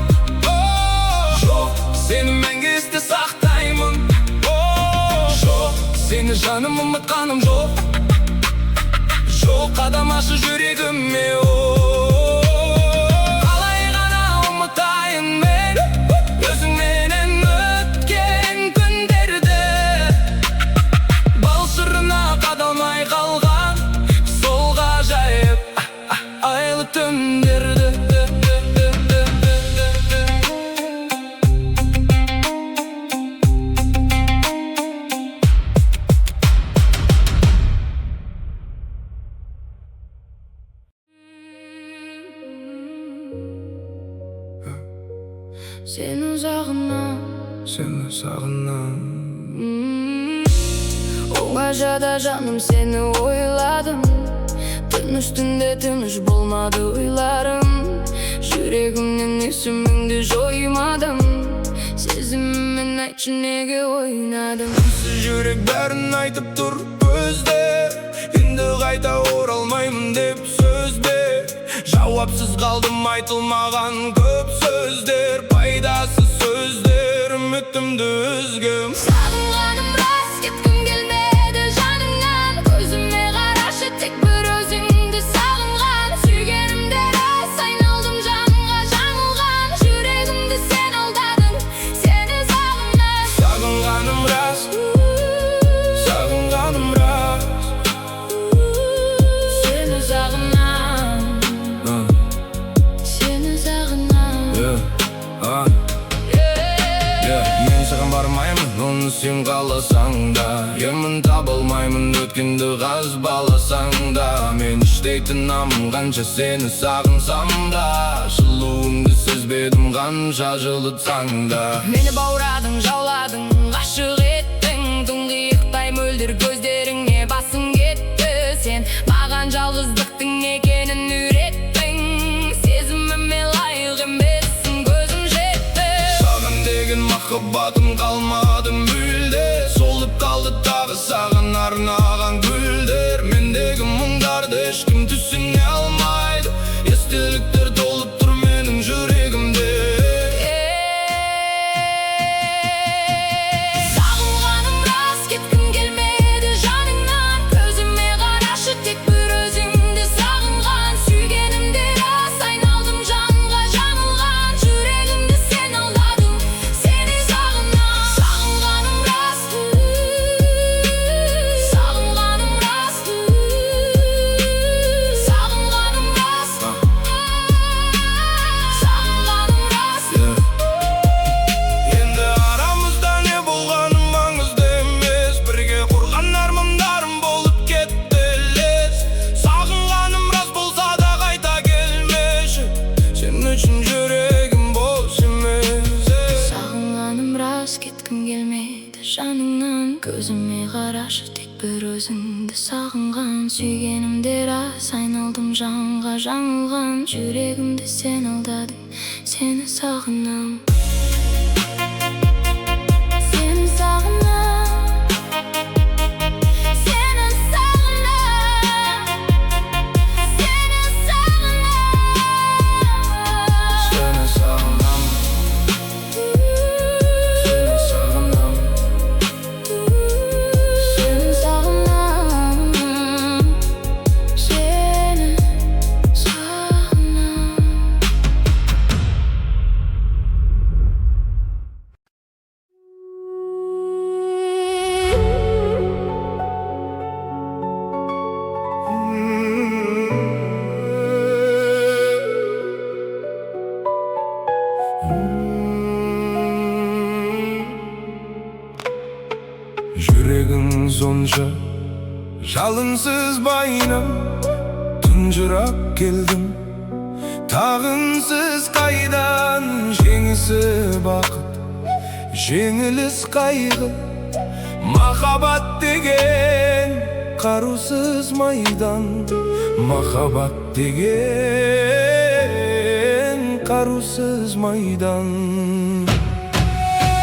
Сені мәңгі есте сақтаймын. Сені жаным ұмытқаным жоқ. Қадам ашы жүрегіме. Қалай ғана ұмытайын мен өзіңменен өткен күндерді. Бал шырына қадалмай қалған сол ғажайып айлы түндерді. Сені сағынам, Сені сағынам. Оңашада жаным сені ойладым. Тыныш түнде тыныш болмады ойларым. Жүрегімнен есіміңді жоймадым. Сезіміммен айтшы неге ойнадым. Сіз жүрек бәрін айтып тұр көзде. Енді қайта оралмаймын деп сөзде. Жауапсыз қалдым айтылмаған көп сөздер. Пайдасыз сөздер, үмітімді үзгім. Сағынғаным рас, кеткім келмеді жаныңнан. Көзіме қарашы, тек бір өзіңді сағынған. Сүйгенімде рас, айналдым жанға жаңылған. Жүрегімді сен алдадың, сені сағынам. Сағынғаным рас, сағынғаным рас. Сені сағынам, сені сағынам. Мен саған бармаймын, оны сен қаласаң да. Емін табылмаймын, өткенді қазбаласаң да. Мен іштей тынамын, қанша сені сағынсам да. Жылуыңды сезбедім, қанша жылытсаң да. Мені баурадың, жауладың, ғашық еттің. Тұңғиықтай мөлдір көздеріңе басың кетті. Сен маған жалғыздықтың екенін үйреттің. Сезіміме лайық емессің, көзім жетті. Саған деген махаббатым қалмады мүлде. Солып қалды тағы саған арнаған гүлдер. Мендегі мұңдарды ешкім түсіне алмайды. Естеліктер толып тұр менің жүрегімде. Сағынғаным рас, кеткім келмеді жаныңнан. Көзіме қарашы, тек бір өзіңді сағынған. Сүйгенімде рас, айналдым жанға жаңылған. Жүрегімді сен алдадың, сені сағынам. Сағынғаным рас, сағынған сүйгенімде рас, айналдым жанға жаңылған. Жүрегімді сен алдадың, сені сағынам. Сені сағынам, сені сағынам, сені сағынам. Seni sağlam, seni sağlam, Seni sağınam, seni sağınam. Yüreğin zonca жалынсыз байнам, тұнжырап келдім. Тағынсыз қайдан жеңісі бақыт, жеңіліс қайғы. Махаббат деген қарусыз майдан, махаббат деген қарусыз майдан.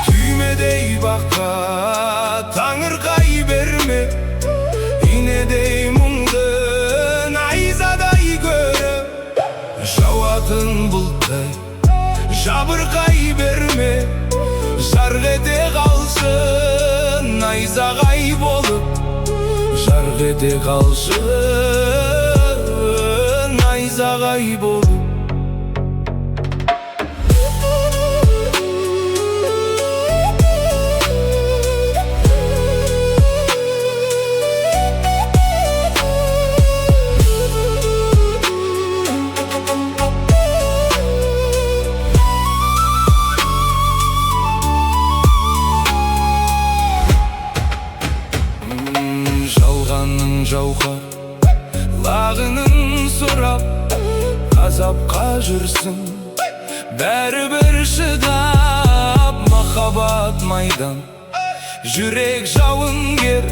Түймедей баққа таңырқай берме, инедей мұңды найзадай көріп. Жауатын бұлттай жабырқай берме, жарқ ете қалсын найзағай болып. Жарқ ете қалсын найзағай болып. Жалғанның жауһар лағының сұрап, ғазапқа жүрсің бәрібір шыдап. Махаббат майдан, жүрек жауынгер,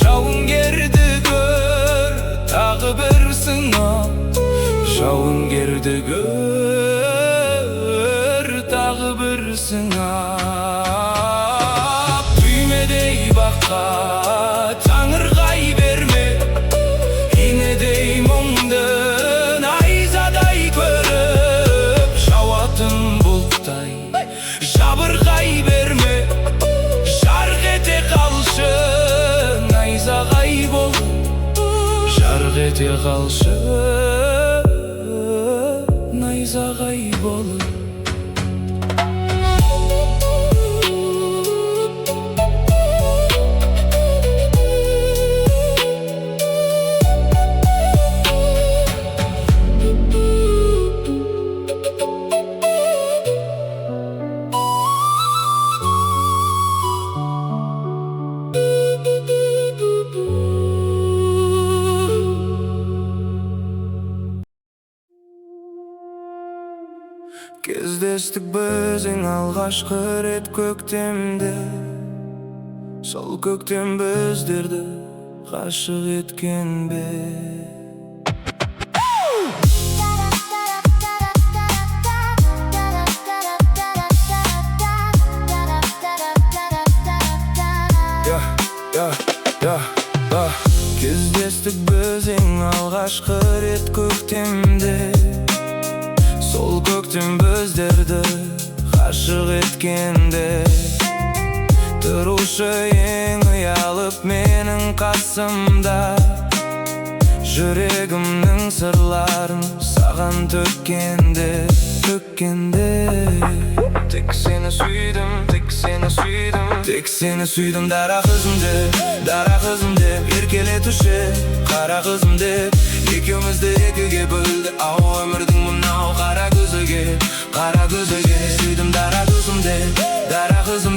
жауынгерді көр. Тағы бір сынақ, жауынгерді көр. Тағы бір сынақ. Түймедей баққа таңырқай берме, инедей мұңды найзадай көріп. Жауатын бұлттай жабырқай берме, жарқ ете қалшы найзағай болып. Жарқ ете қалшы найзағай болып. Кездестік біздің алғашқы рет көктемде, сол көктем біздерді ғашық еткен бе? Кездестік біздің алғашқы рет көктемде, сол көктем біздерді ғашық еткенде. Тұрушы ең ұялып менің қасымда, жүрегімнің сырларын саған төккенде. Тек сені сүйдім, тек сені сүйдім, тек сені сүйдім. Дара қызым деп еркелетуші қара қызым деп, екеумізді екіге бөлді ау өмірдің мынау қара көзіге. Сүйдім дара қызым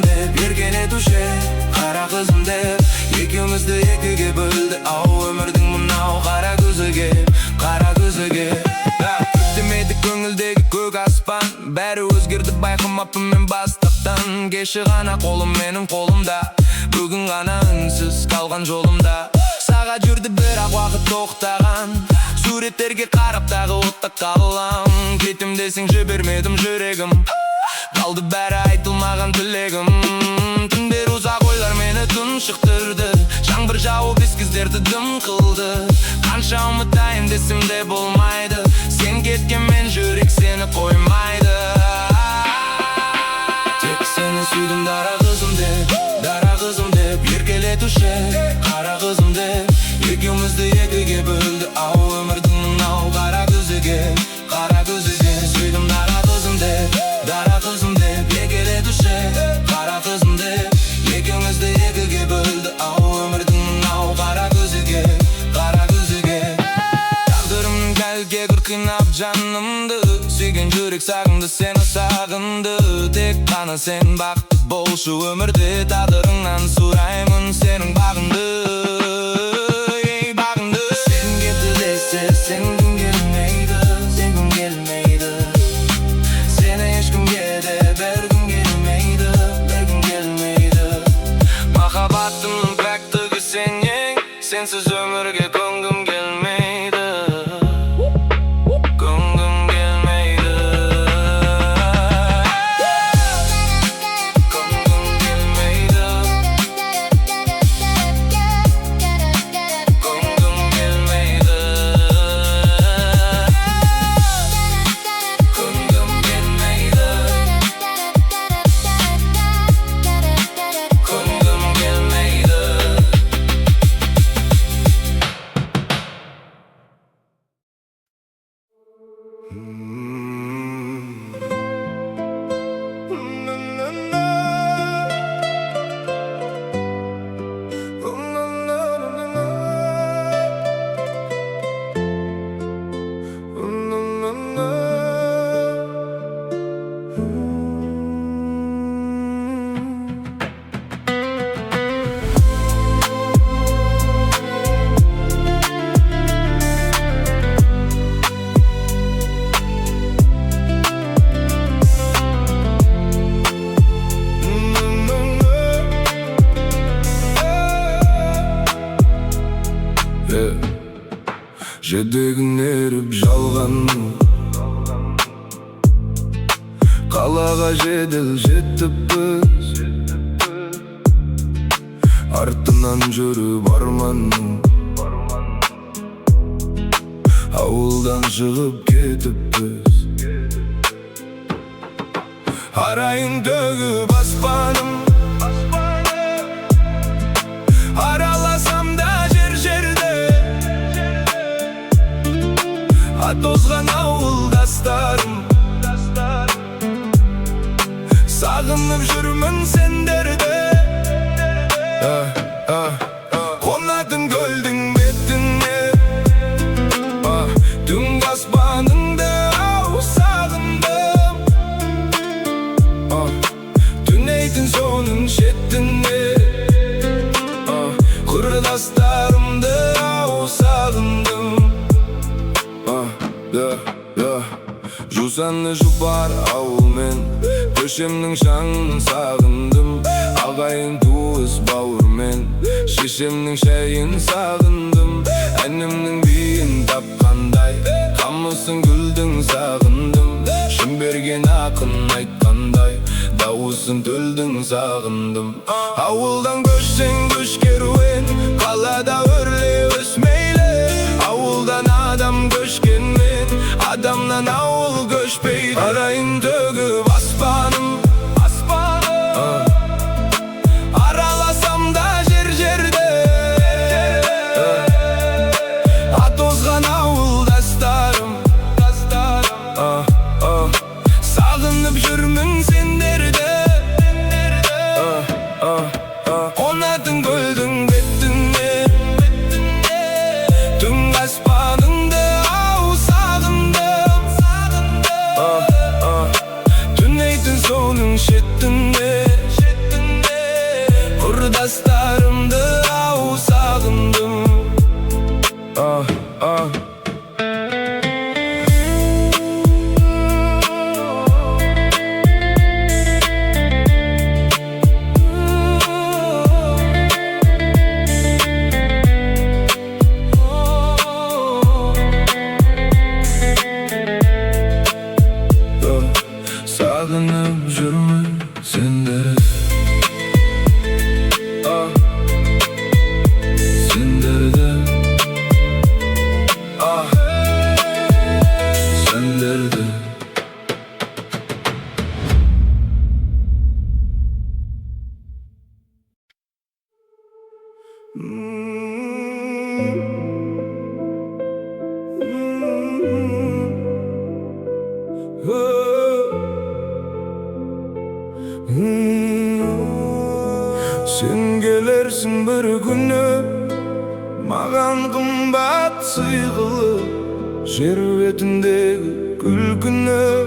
деп еркелетуші қара қызым деп, екеумізді екіге бөлді ау өмірдің мынау қара көзіге. Күтемеді көңілдегі көк аспан, бәрі өзгерді байқамаппын мен бастаптан. Кеші ғана қолым менің қолымда, бүгін ғана үнсіз қалған жолымда. аға жүрді бірақ уақыт тоқтаған. Суреттерге қарап тағы отта қалам. Кетім десең жібермедім жүрегім, қалды бәрі айтылмаған тілегім. Түндер ұзақ ойлар мені тұншықтырды, жаңбыр жауып ескіздерді дым қылды. Қанша ұмытайын десем де болмайды, сен кеткенмен жүрек сені қоймайды. Тек сені сүйдім дара қызым деп, еркелетуші қара қызым деп. Екеумізді екіге бөлді ау өмірдің мынау қара күзіге. Сүйдім дара қызым деп, еркелетуші қара қызым деп. Екеумізді екіге бөлді ау өмірдің мынау қара күзіге. Тағдырымның кәлке қинап жанымды, сүйген жүрек сағынды, сені сағынды. Тек қана сен бақытты болшы өмірде, тағдырыңнан сұраймын сенің бағыңды. Сен кетті десе сенгім келмейді, сені ешкімге де бергім келмейді. Махаббатымның пәктігі сен ең, сенсіз өмірге көңгім келмейді. Жетегін еріп жалғанның, қалаға жедел жеттіппіз. Артынан жүріп арманның, ауылдан шығып кетіппіз. Арайын төгіп аспаным, араласам да жер-жерде. Тозған ауылдастарым, сағынып жүрмін сендерді. Қонатын көлдің бетіне, түнгі аспаныңды ау сағындым. Түнейтін соның шетіне, құрдастарымды ау сағындым. Жусанны жұпар ауылмен, көшемнің шаңын сағындым. Ағайын туыс бауырмен, шешемнің шайын сағындым. Әнімнің биін тапқандай, қамысын гүлдің сағындым. Шын берген ақын айтқандай, дауысын төлдің сағындым. Ауылдан көшсең көш керуен, қалада өрле өсмейлі. Ауылдан адам көшкенмен, адамнан ауыл көшпейді. Арайын төгіп аспаным, араласам да жер-жерде. Тозған ауылдастарым, сағынып жүрмін сендерді. Қонатын көлдің бетіне, түнгі аспаныңды ау сағындым. Түнейтін соның шетіне, құрдастарымды ау сағындым. Sen gelersin bir günü magan kımbat sıyğılıp Jer betindegi külkünü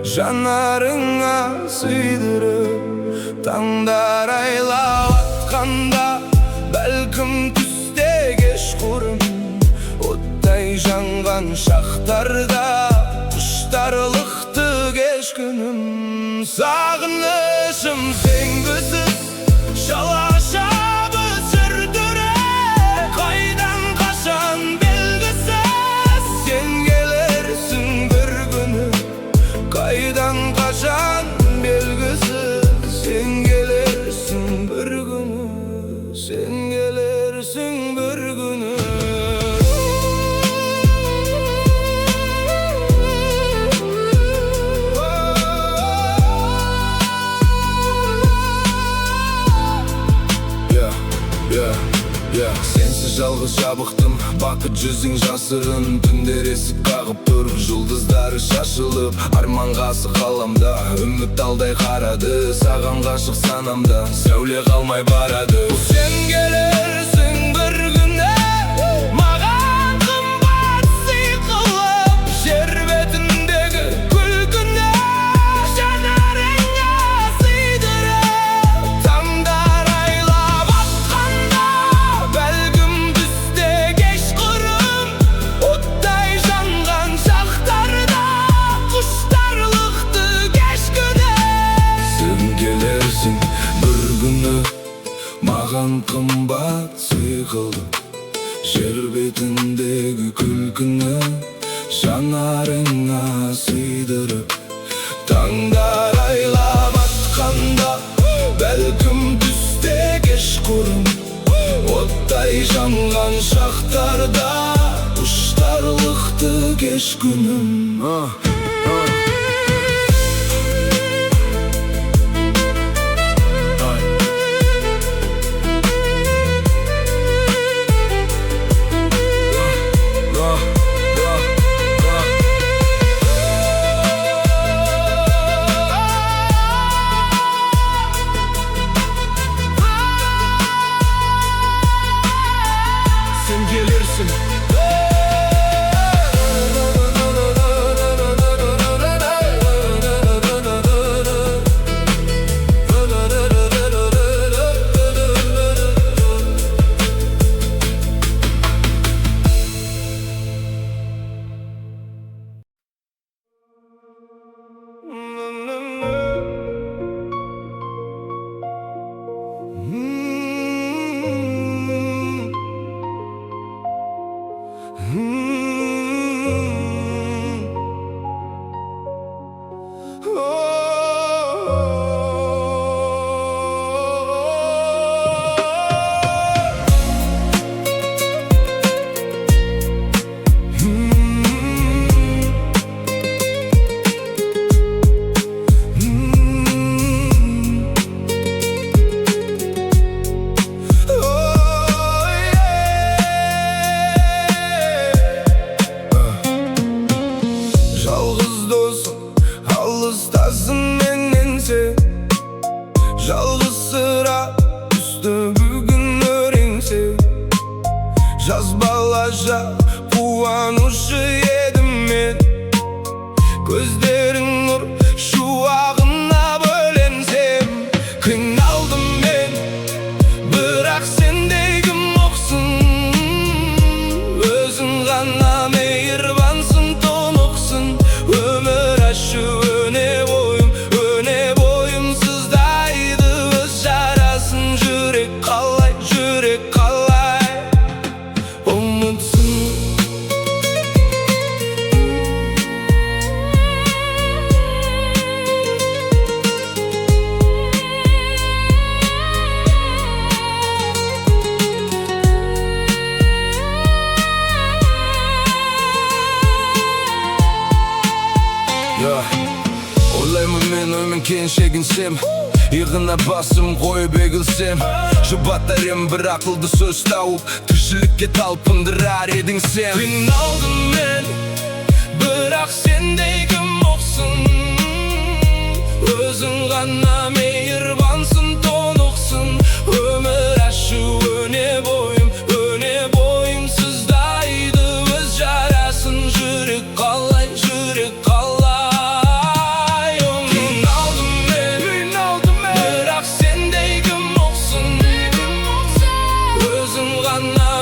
janarıňa sıydyryp Taňdar aýlap atkanda belkim tüste keşgurun Otday jangan şahtarda kuştarlıqty keşkünüm Sagynışym seňgisiz şalaşaby sürdürek Kaydan kaçan belgisiz Sen gelersin bir günü Kaydan kaçan belgisiz Sen gelersin bir günü Sen gelersin bir günü Sensiz жалгыз жабыктым бакыт жүзүң жасырын Түндөр эсик кагып туруп жулдуздары шашылып Арманга сыкаламда үмүт алдай карады Саган гашык санамда сәуле калмай барады Сен келерсиң бир күнү маган кымбат сыйкылып Жер бетиндеги күлкүнү жанарыңа сыйдырып Таңдар айлап атканда бәлким түсте кечкурун Оттай жанган шактарда куштарлыкты кечкүнү Сен келерсиң bir күнү маган кымбат сыйкылып Жер бетиндеги күлкүнү жанарыңа сыйдырып Таңдар айлап атканда бәлким түсте кечкурун Оттай жанган шактарда куштарлыкты кечкүнүм Sen gelirsin Жалғыз sıra üstü bugün öğrense Жазбалажа қуанышы едім мен Көздерің нұр шуағына бөленсем Қиналдым мен бірақ сендей кім оқсын Өзің ғана мейірбансың тұнықсың Өмір ашу өне бойым сыздайды өз жарасын Жүрек қалай ұмытсын Ойлаймын мен өмін кейін шегінсем Иығына басым қойып егілсем Жұбатар ем бір ақылды сөз тауып Тіршілікке талпындырар едің сен Қиналдым мен бірақ сендей кім оқсын Өзің ғана мейірбансың тұнықсың ғана